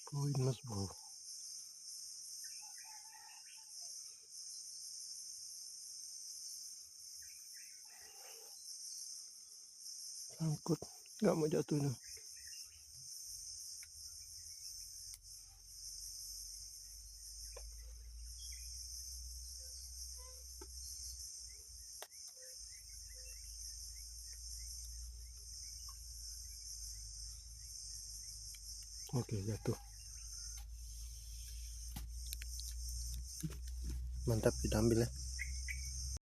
Poin mas bro. Sangkut, nggak mau jatuh nih. Oke, jatuh. Mantap, kita ambil ya.